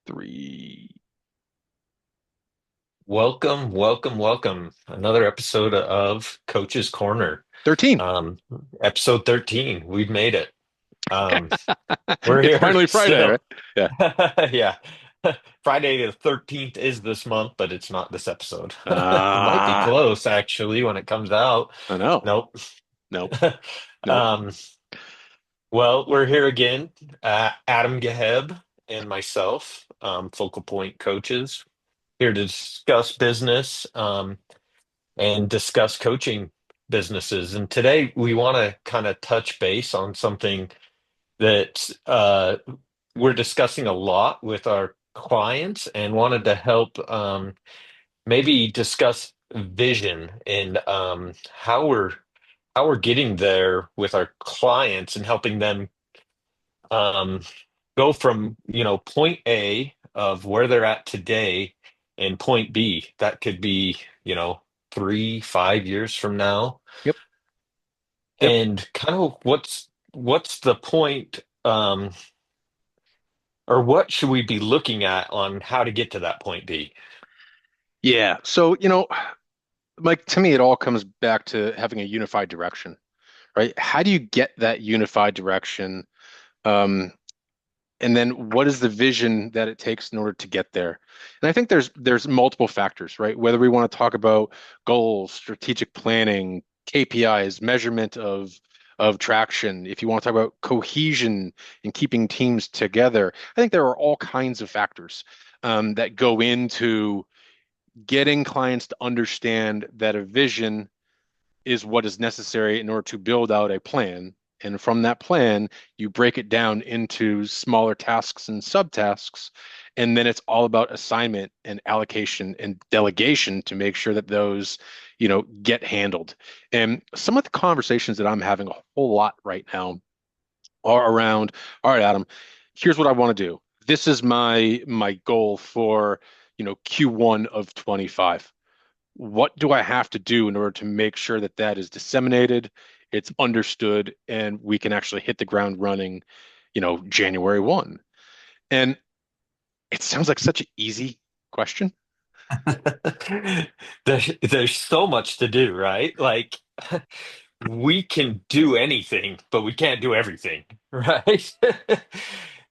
Three. Welcome, welcome, welcome. Another episode of Coach's Corner. 13. Um, Episode 13. We've made it. Um, we're It's here finally Friday, right? still. Yeah. Yeah. Friday the 13th is this month, but it's not this episode. It might be Ah, close actually when it comes out. I know. Nope. Nope. Nope. Um, well, we're here again. Adam Gaheb and myself, Focal Point coaches, here to discuss business. And discuss coaching businesses. And today we want to kind of touch base on something that we're discussing a lot with our clients and wanted to help maybe discuss vision and how we're getting there with our clients and helping them um, go from point A of where they're at today and point B. That could be 3, 5 years from now, Yep. Yep. and kind of what's the point, or what should we be looking at on how to get to that point B? Yeah. So, like to me, it all comes back to having a unified direction, right? How do you get that unified direction? Um, and then what is the vision that it takes in order to get there? And I think there's multiple factors, right? Whether we want to talk about goals, strategic planning, KPIs, measurement of traction, if you want to talk about cohesion and keeping teams together, I think there are all kinds of factors that go into getting clients to understand that a vision is what is necessary in order to build out a plan. And from that plan, you break it down into smaller tasks and subtasks. And then it's all about assignment and allocation and delegation to make sure that those, get handled. And some of the conversations that I'm having a whole lot right now are around, all right, Adam, here's what I want to do. This is my goal for, Q1 of 25. What do I have to do in order to make sure that that is disseminated, it's understood, and we can actually hit the ground running, January 1? And it sounds like such an easy question. There's so much to do, right? Like we can do anything, but we can't do everything, right? But,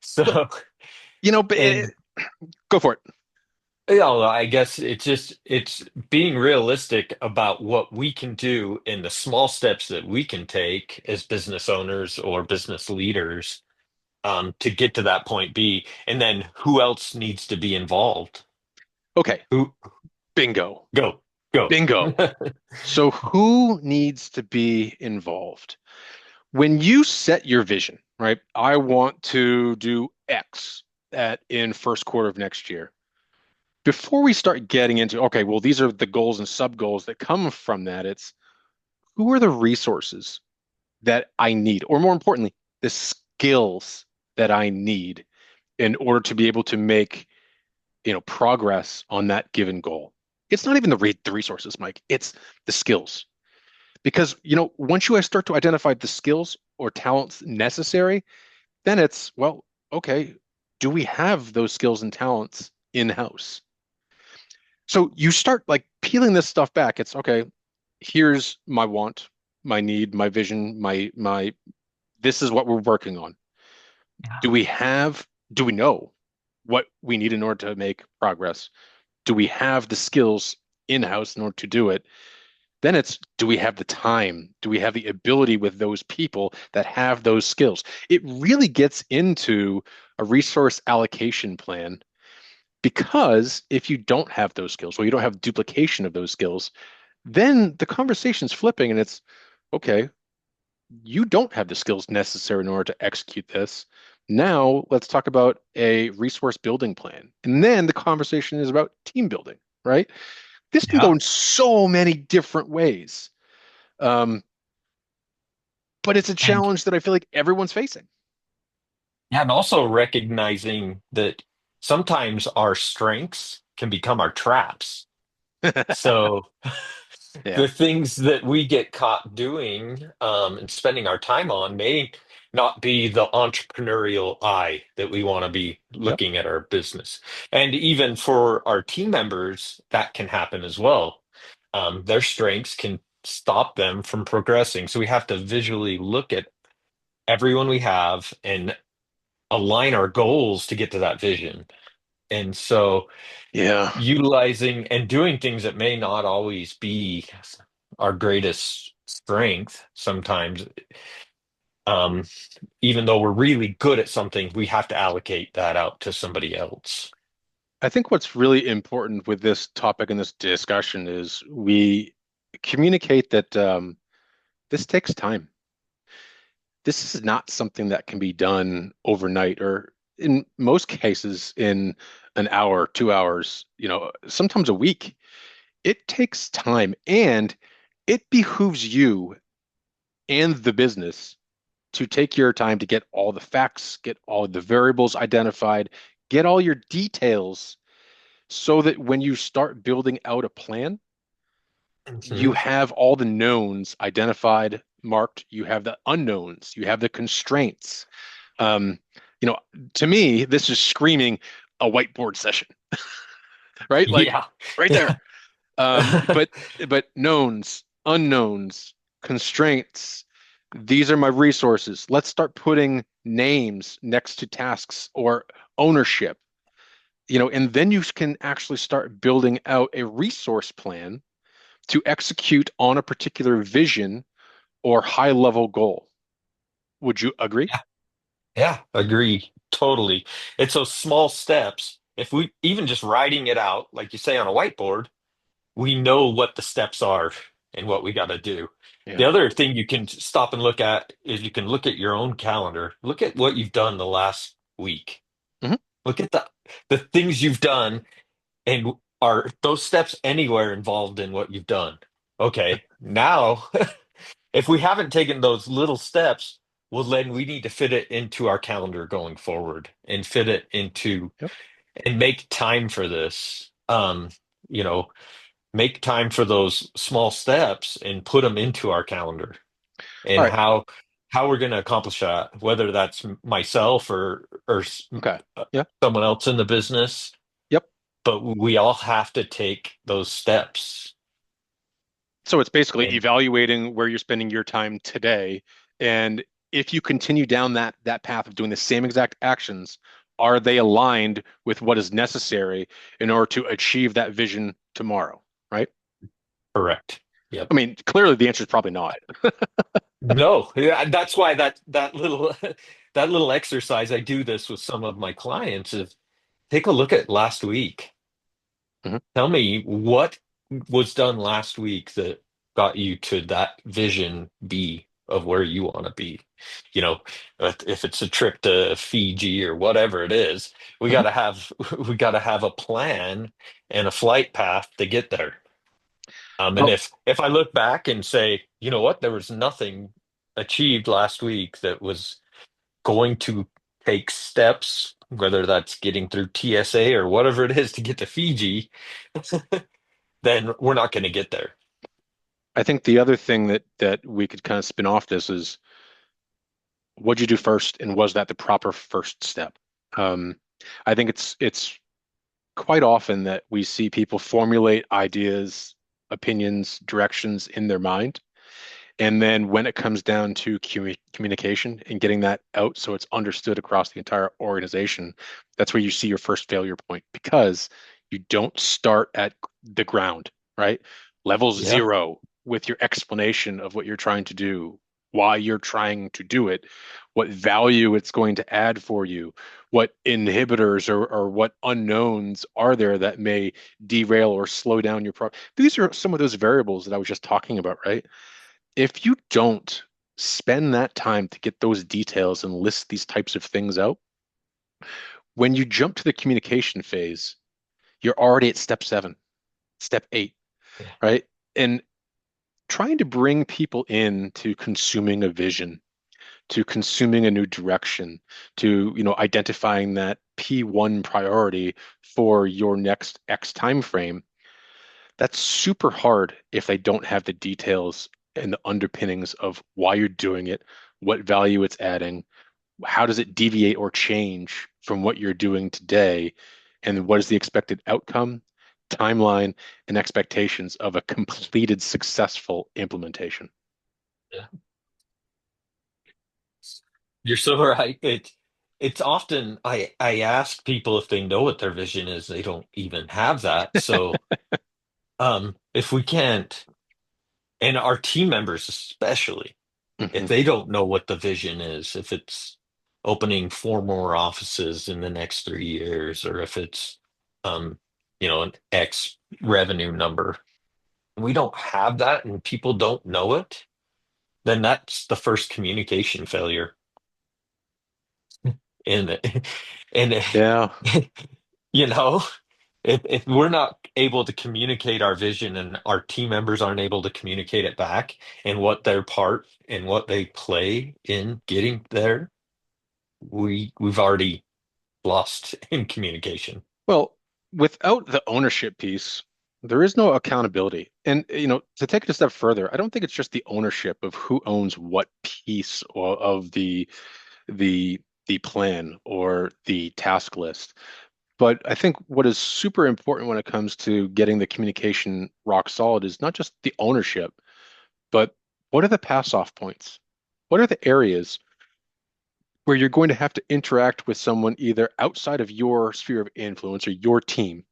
So, but and go for it. I guess it's being realistic about what we can do and the small steps that we can take as business owners or business leaders, to get to that point B, and then who else needs to be involved? Okay, Who bingo, go go? bingo. So who needs to be involved? When you set your vision, right? I want to do X at in first quarter of next year. Before we start getting into, okay, well, these are the goals and sub goals that come from that. It's who are the resources that I need, or more importantly, the skills that I need in order to be able to make, progress on that given goal. It's not even the resources, Mike. It's the skills. Because, once you start to identify the skills or talents necessary, then it's, well, okay, do we have those skills and talents in-house? So you start like peeling this stuff back. It's okay, here's my want, my need, my vision, my this is what we're working on. Do we have, do we know what we need in order to make progress? Do we have the skills in-house in order to do it? Then it's, do we have the time? Do we have the ability with those people that have those skills? It really gets into a resource allocation plan because if you don't have those skills, or you don't have duplication of those skills, then the conversation's flipping and it's okay, you don't have the skills necessary in order to execute this. Now let's talk about a resource building plan. And then the conversation is about team building, right? This can go Yeah. in so many different ways. Um, but it's a And challenge that I feel like everyone's facing. yeah, and also recognizing that sometimes our strengths can become our traps. So Yeah. the things that we get caught doing, and spending our time on not be the entrepreneurial eye that we want to be Yep. looking at our business. And even for our team members, that can happen as well. Their strengths can stop them from progressing. So we have to visually look at everyone we have and align our goals to get to that vision. And so Yeah. utilizing and doing things that may not always be our greatest strength sometimes, um, even though we're really good at something, we have to allocate that out to somebody else. I think what's really important with this topic and this discussion is we communicate that this takes time. This is not something that can be done overnight or in most cases in an hour, 2 hours, sometimes a week. It takes time and it behooves you and the business to take your time to get all the facts, get all the variables identified, get all your details so that when you start building out a plan, you Mhm. have all the knowns identified, marked, you have the unknowns, you have the constraints. Um, you know, to me, this is screaming a whiteboard session, right? Like Yeah. right there. Yeah. But knowns, unknowns, constraints, these are my resources. Let's start putting names next to tasks or ownership, and then you can actually start building out a resource plan to execute on a particular vision or high level goal. Would you agree? Yeah. Yeah. Agree. Totally. It's those small steps. If we even just writing it out, like you say on a whiteboard, we know what the steps are and what we got to do. The Yeah. other thing you can stop and look at is you can look at your own calendar. Look at what you've done the last week. Mhm. Look at the things you've done and are those steps anywhere involved in what you've done? Okay, now if we haven't taken those little steps, well then we need to fit it into our calendar going forward and fit it into Yep. and make time for this. You know, make time for those small steps and put them into our calendar All and right. how we're going to accomplish that, whether that's myself or Okay. Yeah. someone else in the business, Yep. but we all have to take those steps. So it's basically And evaluating where you're spending your time today, and if you continue down that path of doing the same exact actions, are they aligned with what is necessary in order to achieve that vision tomorrow, right? correct. Yep. I mean, clearly the answer is probably not. No, yeah, that's why that little that little exercise I do this with some of my clients is take a look at last week. Mhm. Tell me what was done last week that got you to that vision B of where you want to be. You know, if it's a trip to Fiji or whatever it is, we Mhm. got to have we got to have a plan and a flight path to get there. And Well, if I look back and say, you know what, there was nothing achieved last week that was going to take steps, whether that's getting through TSA or whatever it is to get to Fiji, then we're not going to get there. I think the other thing that we could kind of spin off this is what'd you do first, and was that the proper first step? Um, I think it's quite often that we see people formulate ideas, opinions, directions in their mind. And then when it comes down to communication and getting that out so it's understood across the entire organization, that's where you see your first failure point because you don't start at the ground, right? Level Yeah. zero with your explanation of what you're trying to do, why you're trying to do it, what value it's going to add for you, what inhibitors or what unknowns are there that may derail or slow down your progress. These are some of those variables that I was just talking about, right? If you don't spend that time to get those details and list these types of things out, when you jump to the communication phase, you're already at step seven, step eight, Yeah. right? And trying to bring people in to consuming a vision, to consuming a new direction, to, identifying that P1 priority for your next X time frame, that's super hard if they don't have the details and the underpinnings of why you're doing it, what value it's adding, how does it deviate or change from what you're doing today, and what is the expected outcome, timeline, and expectations of a completed successful implementation. Yeah. You're so right. It's often I ask people if they know what their vision is. They don't even have that. So if we can't, and our team members especially, if Mhm. they don't know what the vision is, if it's opening four more offices in the next 3 years, or if it's um, an X revenue number, we don't have that and people don't know it, then that's the first communication failure. And and Yeah. you know, if we're not able to communicate our vision and our team members aren't able to communicate it back and what their part and what they play in getting there, we've already lost in communication. Well, without the ownership piece, there is no accountability. And, to take it a step further, I don't think it's just the ownership of who owns what piece of the the plan or the task list. But I think what is super important when it comes to getting the communication rock solid is not just the ownership, but what are the pass off points? What are the areas where you're going to have to interact with someone either outside of your sphere of influence or your team,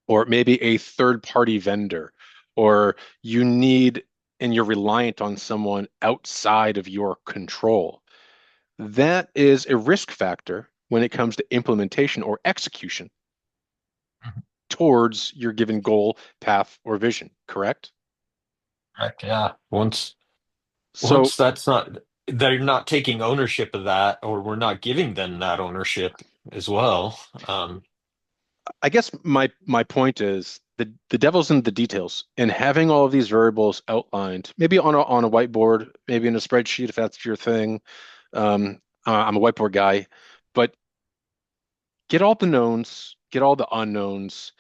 or maybe a third party vendor, or you need and you're reliant on someone outside of your control? That is a risk factor when it comes to implementation or execution towards your given goal, path, or vision, correct? Correct. Yeah. Once So that's not, they're not taking ownership of that, or we're not giving them that ownership as well. I guess my point is the devil's in the details, and having all of these variables outlined, maybe on a whiteboard, maybe in a spreadsheet if that's your thing. I'm a whiteboard guy, but get all the knowns, get all the unknowns,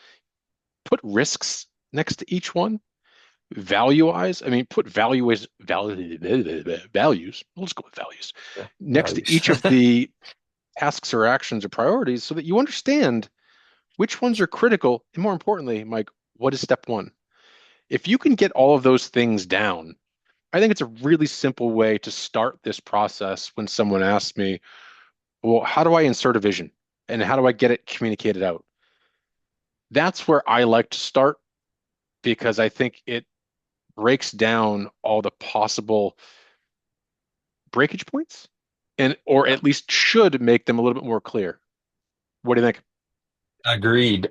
put risks next to each one. Value-wise, I mean, put values. Let's go with values Yeah. next to Values. each of the tasks or actions or priorities so that you understand which ones are critical, and more importantly, Mike, what is step one? If you can get all of those things down, I think it's a really simple way to start this process when someone asks me, well, how do I insert a vision and how do I get it communicated out? That's where I like to start because I think it breaks down all the possible breakage points and or Yeah. at least should make them a little bit more clear. What do you think? Agreed.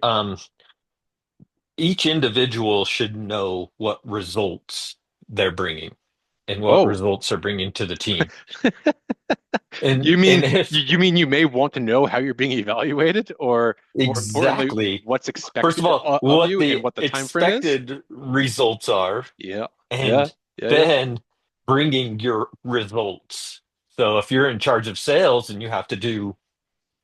Each individual should know what results they're bringing and what Oh, results they're bringing to the team. And you mean and if you mean you may want to know how you're being evaluated, or more importantly, exactly, what's first of expected all, of what you and the what the time frame is? expected results are, Yeah, yeah, and yeah, yeah. then bringing your results. So if you're in charge of sales and you have to do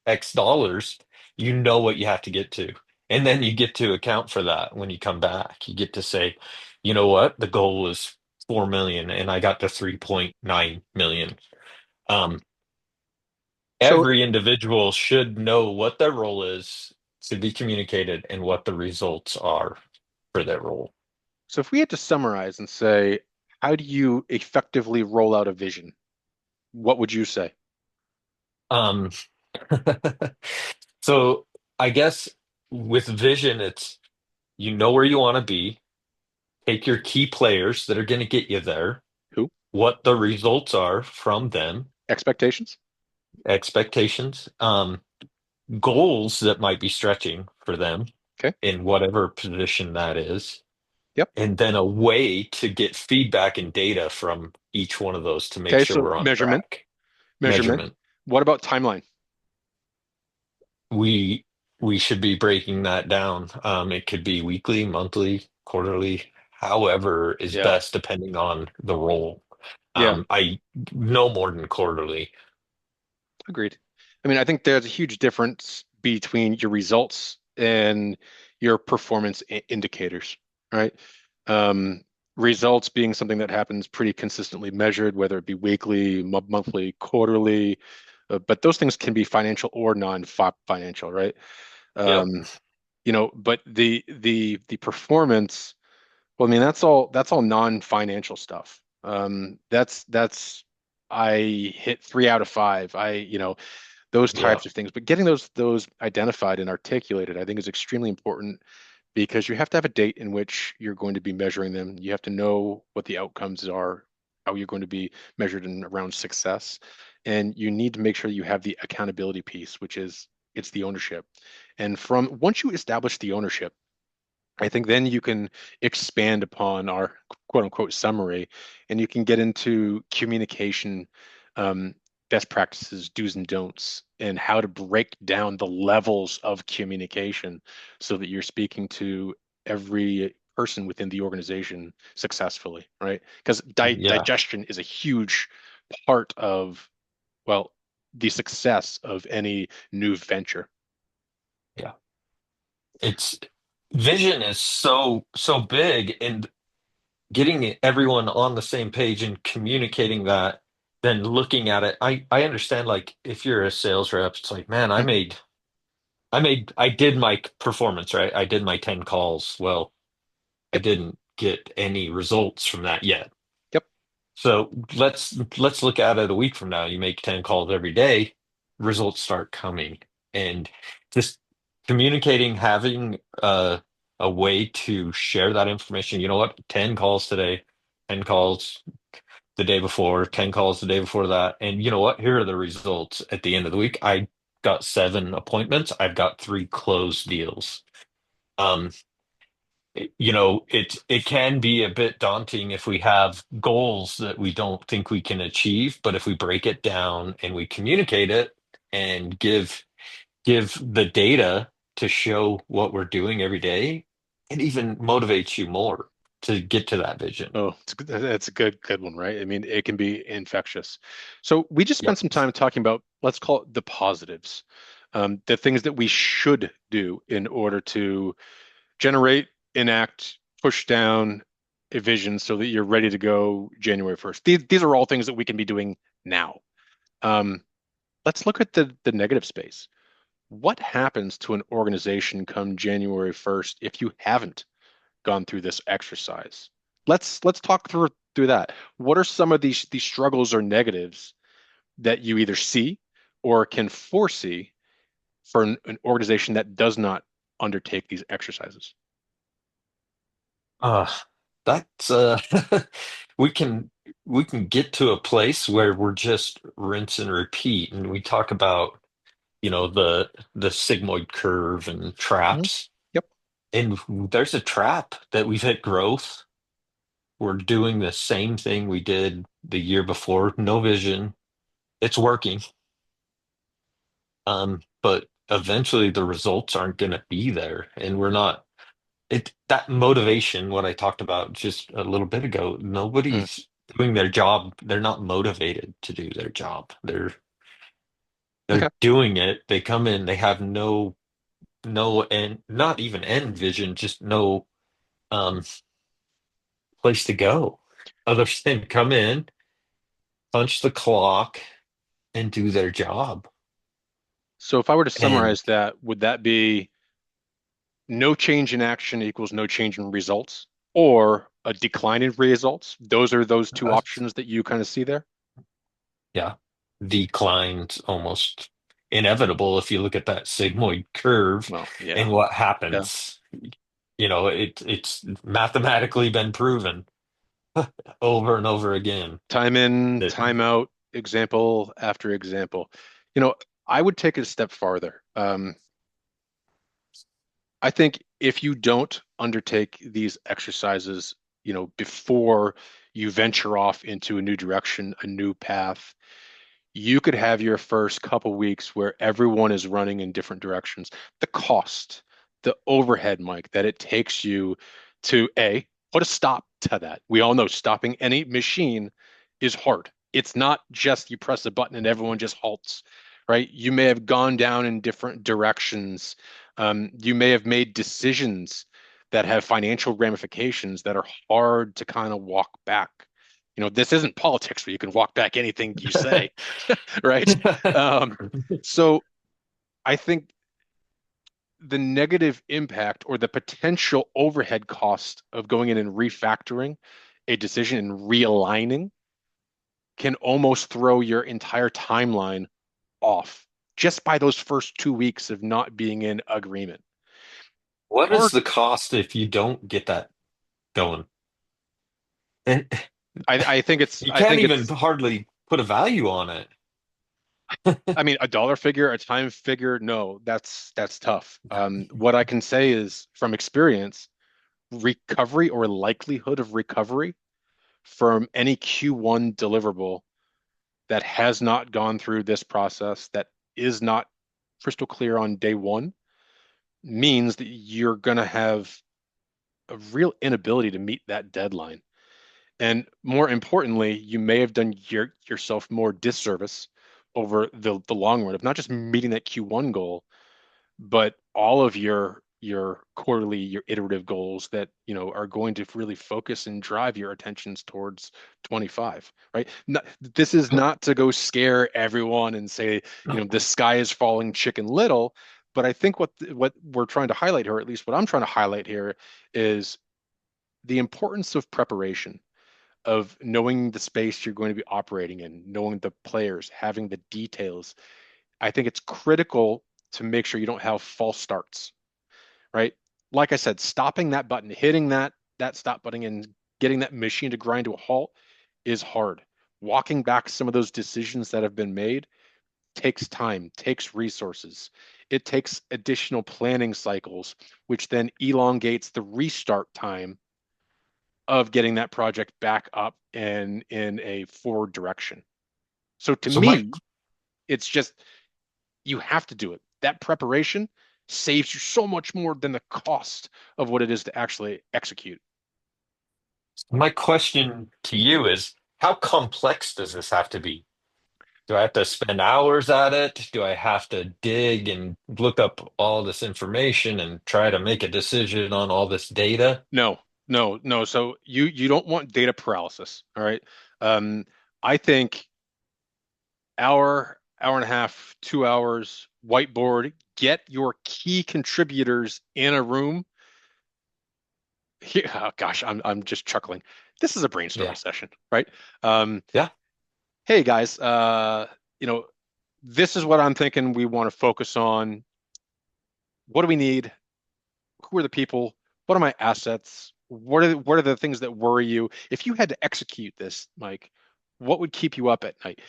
X dollars, you know what you have to get to. And then you get to account for that when you come back. You get to say, you know what, the goal was 4 million and I got to 3.9 million. Um, So, every individual should know what their role is to be communicated and what the results are for their role. so if we had to summarize and say, how do you effectively roll out a vision? What would you say? Um, so I guess with vision, it's you know where you want to be, take your key players that are going to get you there, Who? what the results are from them, Expectations? expectations, goals that might be stretching for them Okay. in whatever position that is, Yep. and then a way to get feedback and data from each one of those to make Okay. sure So we're on measurement, track. measurement. Measurement. What about timeline? We we should be breaking that down. It could be weekly, monthly, quarterly, however is Yeah. best depending on the role. Yeah. I no more than quarterly. Agreed. I mean, I think there's a huge difference between your results and your performance indicators, right? Um, results being something that happens pretty consistently measured, whether it be weekly, monthly, quarterly, but those things can be financial or non-financial, right? Yep. Um, but the performance, well, I mean, that's all non-financial stuff. That's I hit 3 out of 5. Those types Yep. of things. But getting those identified and articulated, I think, is extremely important because you have to have a date in which you're going to be measuring them. You have to know what the outcomes are, how you're going to be measured in around success, and you need to make sure you have the accountability piece, which is it's the ownership. And from once you establish the ownership, I think then you can expand upon our quote unquote summary and you can get into communication, um, best practices, do's and don'ts, and how to break down the levels of communication so that you're speaking to every person within the organization successfully, right? Because Yeah. digestion is a huge part of, well, the success of any new venture. Yeah. It's vision is so big, and getting everyone on the same page and communicating that, then looking at it. I understand, like, if you're a sales rep, it's like, man, Mhm. I did my performance, right? I did my 10 calls. Well, I Yep. didn't get any results from that yet. Yep. So let's look at it a week from now. You make 10 calls every day, results start coming. And just communicating, having a way to share that information. You know what? 10 calls today, 10 calls the day before, 10 calls the day before that. And you know what? Here are the results at the end of the week. I got 7 appointments. I've got 3 closed deals. Um, it can be a bit daunting if we have goals that we don't think we can achieve, but if we break it down and we communicate it and give the data to show what we're doing every day, it even motivates you more to get to that vision. Oh, that's a good one, right? I mean, it can be infectious. So we just spent Yep. some time talking about, let's call it the positives, the things that we should do in order to generate, enact, push down a vision so that you're ready to go January 1st. These are all things that we can be doing now. Um, let's look at the negative space. What happens to an organization come January 1st if you haven't gone through this exercise? Let's talk through that. What are some of these struggles or negatives that you either see or can foresee for an organization that does not undertake these exercises? Uh, that's we can we can get to a place where we're just rinse and repeat, and we talk about, the sigmoid curve and Mhm. traps. Yep. And there's a trap that we've hit growth. We're doing the same thing we did the year before, no vision. It's working. But eventually the results aren't going to be there. And we're not, that motivation, what I talked about just a little bit ago, Mm. nobody's doing their job. They're not motivated to do their job. They're Okay. doing it. They come in, they have no end, not even end vision, just no um place to go other than come in, punch the clock, and do their job. So if I were to And summarize that, would that be no change in action equals no change in results, or a decline in results? Those are those two uh, options that you kind of see there? yeah, decline's almost inevitable if you look at that sigmoid curve Well, yeah. and what Yeah. happens. It's mathematically been proven over and over again Time in, that time out, example after example. You know, I would take it a step farther. I think if you don't undertake these exercises, before you venture off into a new direction, a new path, you could have your first couple weeks where everyone is running in different directions. The cost, the overhead, Mike, that it takes you to put a stop to that. We all know stopping any machine is hard. It's not just you press a button and everyone just halts, right? You may have gone down in different directions. You may have made decisions that have financial ramifications that are hard to kind of walk back. This isn't politics where you can walk back anything you say, right? Um, so I think the negative impact or the potential overhead cost of going in and refactoring a decision and realigning can almost throw your entire timeline off just by those first 2 weeks of not being in agreement. What is Part, the cost if you don't get that going? And I think it's, you I can't think even it's, hardly put a value on it. I mean, a dollar figure, a time figure, no, that's tough. What I can say is from experience, recovery or likelihood of recovery from any Q1 deliverable that has not gone through this process, that is not crystal clear on day one, means that you're going to have a real inability to meet that deadline. And more importantly, you may have done yourself more disservice over the long run of not just meeting that Q1 goal, but all of your quarterly, your iterative goals that are going to really focus and drive your attentions towards 25, right? This is not to go scare everyone and say the sky is falling chicken little, but I think what we're trying to highlight here, or at least what I'm trying to highlight here, is the importance of preparation, of knowing the space you're going to be operating in, knowing the players, having the details. I think it's critical to make sure you don't have false starts, right? Like I said, stopping that button, hitting that stop button and getting that machine to grind to a halt is hard. Walking back some of those decisions that have been made takes time, takes resources. It takes additional planning cycles, which then elongates the restart time of getting that project back up and in a forward direction. So to So my me, it's just you have to do it. That preparation saves you so much more than the cost of what it is to actually execute. my question to you is, how complex does this have to be? Do I have to spend hours at it? Do I have to dig and look up all this information and try to make a decision on all this data? No, no, no. So you don't want data paralysis. All right. Um, I think hour and a half, 2 hours, whiteboard, get your key contributors in a room. Here, oh gosh, I'm just chuckling. This is a brainstorming Yeah. session, right? Um, Yeah. hey guys, you know, this is what I'm thinking we want to focus on. What do we need? Who are the people? What are my assets? What are the things that worry you? If you had to execute this, Mike, what would keep you up at night?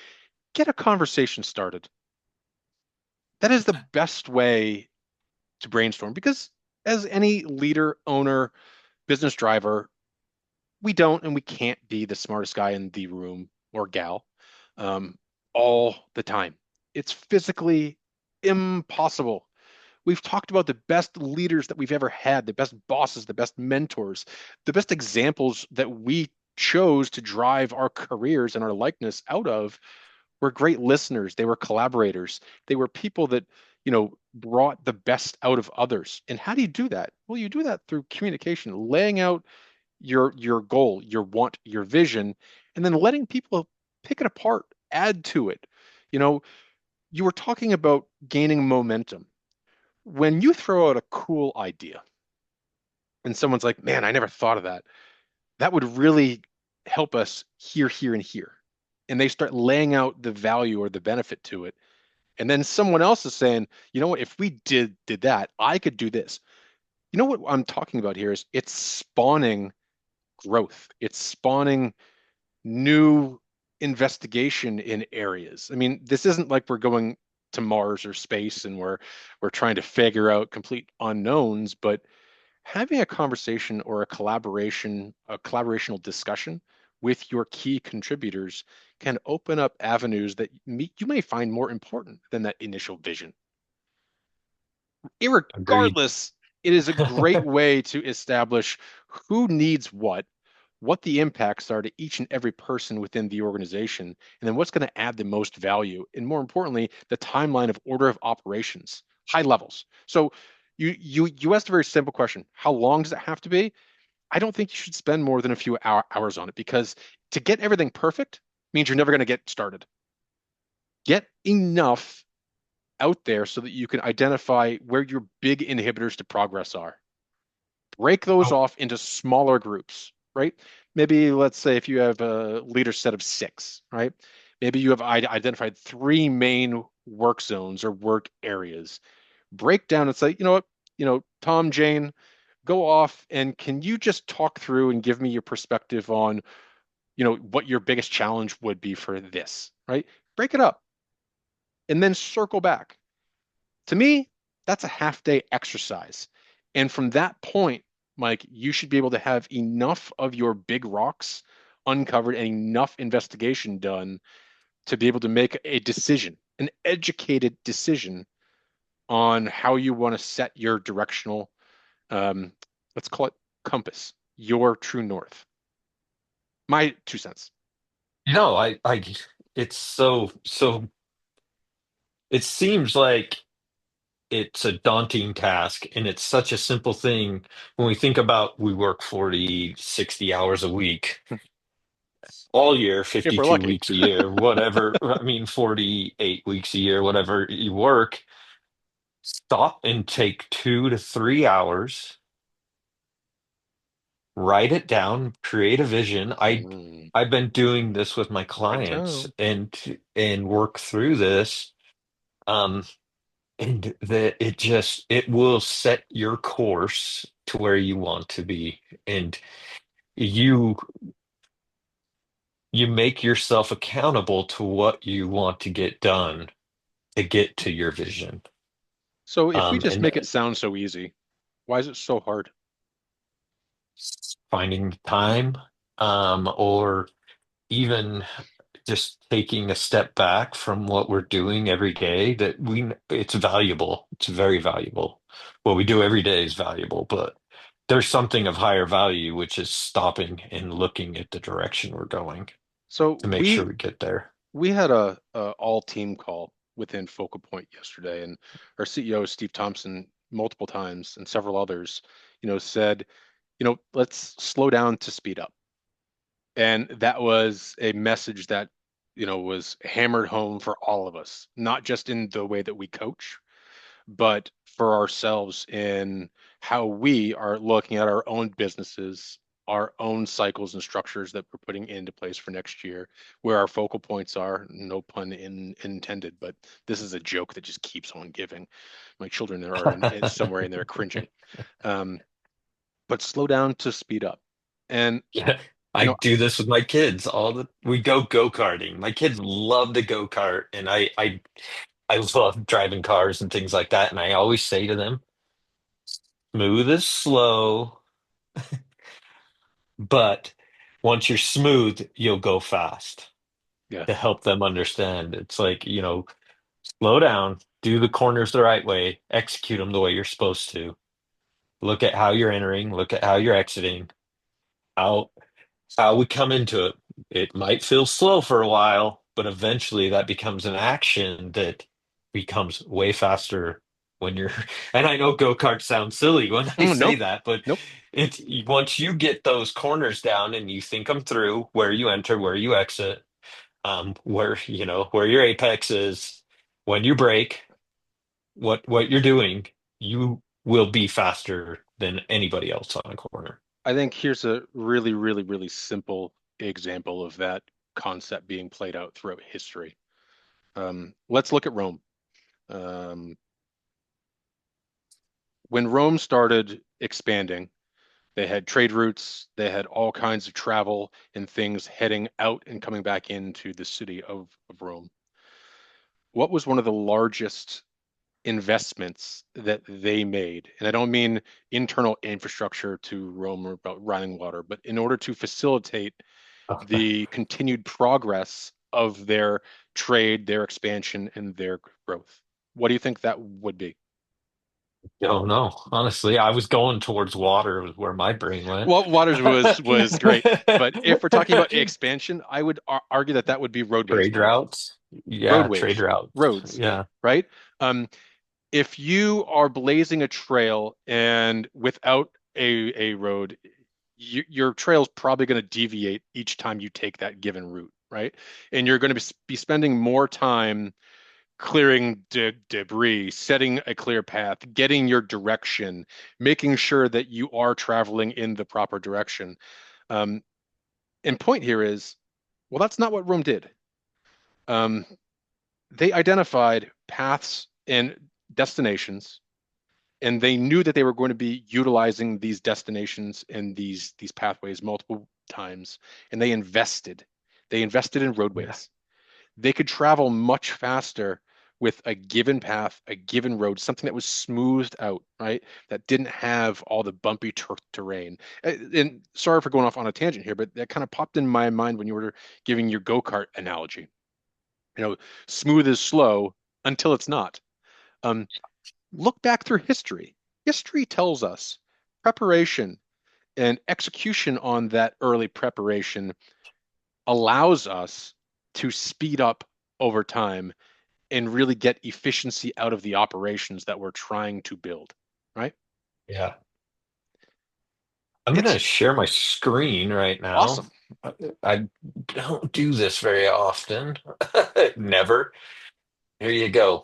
Get a conversation started. That is the best way to brainstorm because as any leader, owner, business driver, we don't and we can't be the smartest guy in the room or gal um, all the time. It's physically impossible. We've talked about the best leaders that we've ever had, the best bosses, the best mentors, the best examples that we chose to drive our careers and our likeness out of were great listeners. They were collaborators. They were people that, brought the best out of others. And how do you do that? Well, you do that through communication, laying out your goal, your want, your vision, and then letting people pick it apart, add to it. You know, you were talking about gaining momentum. When you throw out a cool idea and someone's like, man, I never thought of that, that would really help us here, here, and here. And they start laying out the value or the benefit to it. And then someone else is saying, you know what, if we did that, I could do this. You know what I'm talking about here is it's spawning growth. It's spawning new investigation in areas. I mean, this isn't like we're going to Mars or space and we're trying to figure out complete unknowns, but having a conversation or a collaborational discussion with your key contributors can open up avenues that you may find more important than that initial vision. Agreed. Irregardless, it is a great way to establish who needs what the impacts are to each and every person within the organization, and then what's going to add the most value, and more importantly, the timeline of order of operations, high levels. So You asked a very simple question. How long does it have to be? I don't think you should spend more than a few hours on it because to get everything perfect means you're never going to get started. Get enough out there so that you can identify where your big inhibitors to progress are. Break those Oh, off into smaller groups, right? Maybe let's say if you have a leader set of six, right? Maybe you have identified three main work zones or work areas. Break down and say, you know what, Tom, Jane, go off and can you just talk through and give me your perspective on, what your biggest challenge would be for this, right? Break it up and then circle back. To me, that's a half day exercise. And from that point, Mike, you should be able to have enough of your big rocks uncovered and enough investigation done to be able to make a decision, an educated decision on how you want to set your directional, um, let's call it compass, your true north. My 2 cents. I, it's so, it seems like it's a daunting task and it's such a simple thing when we think about we work 40, 60 hours a week all year, If we're 52 lucky. weeks a year, whatever. I mean, 48 weeks a year, whatever you work. Stop and take 2 to 3 hours, write it down, create a vision. Mm, I've been doing this with my write it clients down. and work through this. Um, and that it will set your course to where you want to be. And you you make yourself accountable to what you want to get done to get to your vision. So if we just And make it sound so easy, why is it so hard? finding time, or even just taking a step back from what we're doing every day, that it's valuable. It's very valuable. What we do every day is valuable, but there's something of higher value, which is stopping and looking at the direction we're going So to make sure we we get there. we had a all team call within Focal Point yesterday, and our CEO Steve Thompson multiple times and several others, said, let's slow down to speed up. And that was a message that, was hammered home for all of us, not just in the way that we coach, but for ourselves in how we are looking at our own businesses, our own cycles and structures that we're putting into place for next year, where our focal points are, no pun intended, but this is a joke that just keeps on giving. My children are somewhere in there cringing. Um, but slow down to speed up. And, Yeah. you I know, do this with my kids we go-karting. My kids love to go-kart, and I love driving cars and things like that. And I always say to them, smooth is slow, but once you're smooth, you'll go fast, yeah. to help them understand. It's like, slow down, do the corners the right way, execute them the way you're supposed to. Look at how you're entering, look at how you're exiting, how how we come into it. It might feel slow for a while, but eventually that becomes an action that becomes way faster when you're. And I know go-kart sounds silly when I say Nope. that, but Nope. it's once you get those corners down and you think them through, where you enter, where you exit, where your apex is, when you brake, what you're doing, you will be faster than anybody else on a corner. I think here's a really, really, really simple example of that concept being played out throughout history. Let's look at Rome. Um, when Rome started expanding, they had trade routes, they had all kinds of travel and things heading out and coming back into the city of Rome. What was one of the largest investments that they made? And I don't mean internal infrastructure to Rome or about running water, but in order to facilitate the continued progress of their trade, their expansion, and their growth. What do you think that would be? Don't know. Honestly, I was going towards water was where my brain went. Well, Waters was great, but if we're talking about expansion, I would argue that would be roadways, Trade Mike. routes. Yeah, trade Roadways, routes. roads, Yeah. right? Um, if you are blazing a trail and without a road, your trail is probably going to deviate each time you take that given route, right? And you're going to be spending more time clearing debris, setting a clear path, getting your direction, making sure that you are traveling in the proper direction. Um, and point here is, well, that's not what Rome did. Um, they identified paths and destinations, and they knew that they were going to be utilizing these destinations and these pathways multiple times, and they invested. They invested in Yeah. roadways. They could travel much faster with a given path, a given road, something that was smoothed out, right? That didn't have all the bumpy terrain. And sorry for going off on a tangent here, but that kind of popped in my mind when you were giving your go-kart analogy. You know, smooth is slow until it's not. Um, look back through history. History tells us preparation and execution on that early preparation allows us to speed up over time and really get efficiency out of the operations that we're trying to build, right? Yeah. I'm gonna It's share my screen right now. awesome. I, I don't do this very often. Never. Here you go.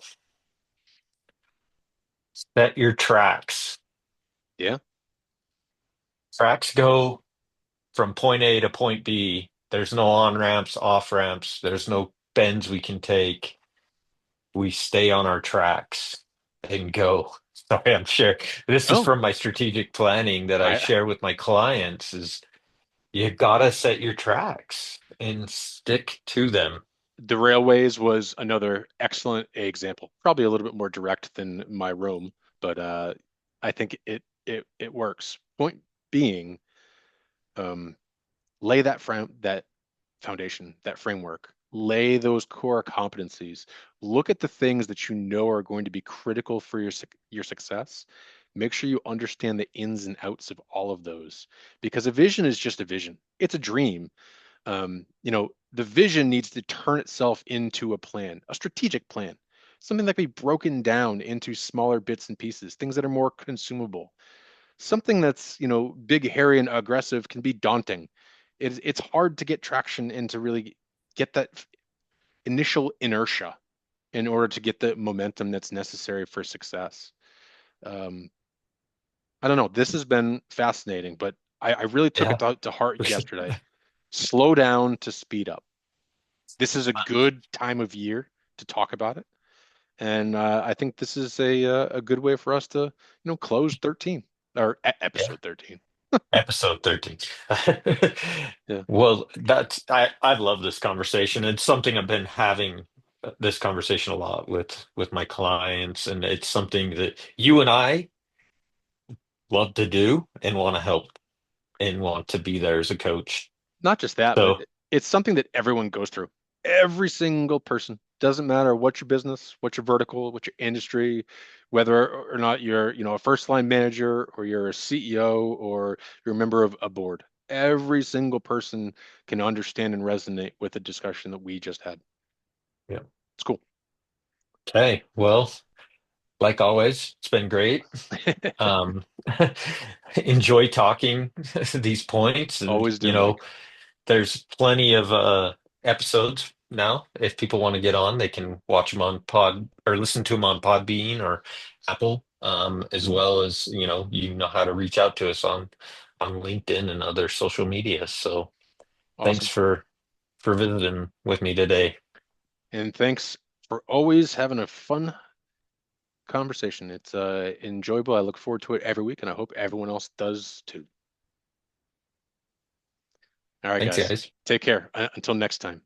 Set your tracks. Yeah. Tracks go from point A to point B. There's no on ramps, off ramps. There's no bends we can take. We stay on our tracks and go. Sorry, I'm sure this is Oh, from my strategic planning that I I share with my clients is you gotta set your tracks and stick to them. the railways was another excellent example. Probably a little bit more direct than my Rome, but I think it works. Point being, um, lay that foundation, that framework, lay those core competencies. Look at the things that you know are going to be critical for your success. Make sure you understand the ins and outs of all of those, because a vision is just a vision. It's a dream. The vision needs to turn itself into a plan, a strategic plan, something that can be broken down into smaller bits and pieces, things that are more consumable. Something that's, big, hairy, and aggressive can be daunting. It's hard to get traction and to really get that initial inertia in order to get the momentum that's necessary for success. Um, I don't know. This has been fascinating, but I really took it Yeah. to heart yesterday. Slow down to speed up. This is a good time of year to talk about it, and I think this is a good way for us to close 13 or Yeah. episode 13. Episode 13. Yeah, Well, I love this conversation. It's something I've been having this conversation a lot with my clients, and it's something that you and I love to do and want to help and want to be there as a coach. not just that, but So, it's something that everyone goes through. Every single person, doesn't matter what your business, what your vertical, what your industry, whether or not you're, a first line manager or you're a CEO or you're a member of a board. Every single person can understand and resonate with the discussion that we just had. yeah. It's cool. Okay. Well, like always, it's been great. Um, enjoy talking these points, and Always do, Mike. there's plenty of episodes now. If people want to get on, they can watch them on Pod or listen to them on Podbean or Apple, as well as you know how to reach out to us on LinkedIn and other social media. So thanks Awesome. for visiting with me today. And thanks for always having a fun conversation. It's enjoyable. I look forward to it every week, and I hope everyone else does too. All right, Thanks, guys. guys. Take care. Until next time.